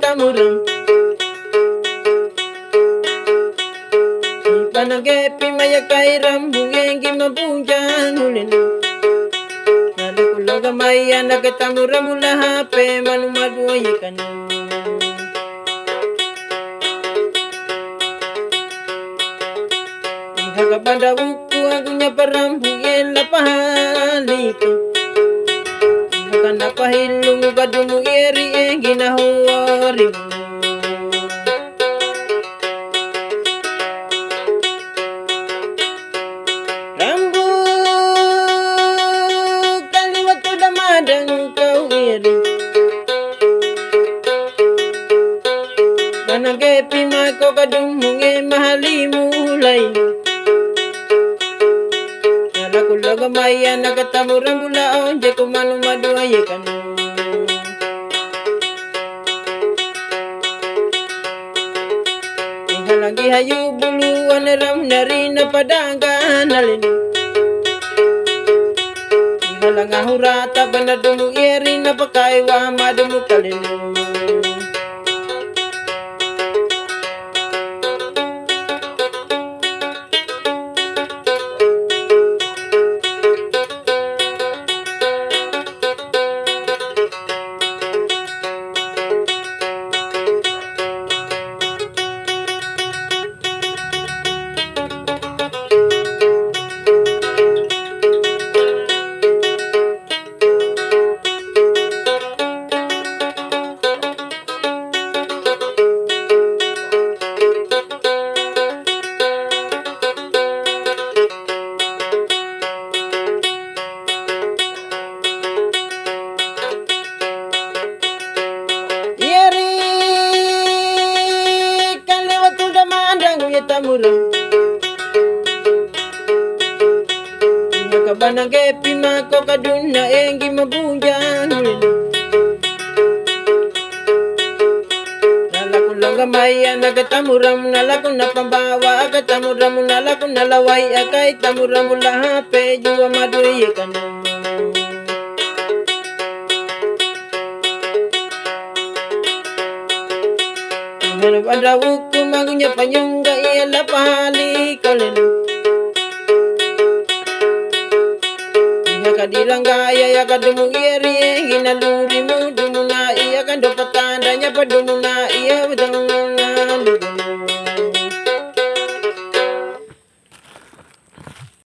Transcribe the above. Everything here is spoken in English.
tamurang Panage pimaya kairam bungengi mabunjang ulin Nada kuloga maya nagatamura mula hape manumadu ayekanu Hagabanda uku agunya parambu yela pahalika Hagana pahilungu gadumu eri engina huarimu Rambu kaliwatu damadang kau eri Manage pimako gadumu mahalimu lain Kulaga maya nagatamurang bulaon Diya kumano maduaye kanu Ihalagi hayu buluan ram nari na padangan alin Ihalang ahurata banadumu iri na pakaiwa madumu kalinu Tamurang Iya kabanage pimako kaduna enggi mabunjang Nalaku langga maya nagatamuram nalaku na pambawa agatamuram nalaku nalaway akay tamuram mula hape juwa maduye kanu Hanap ada hukum agunya panyungga ialah pahali kalenu Iha kadilang gaya ya kadumu iri Hina lurimu dumuna iya kan dapat tandanya padumuna iya bedang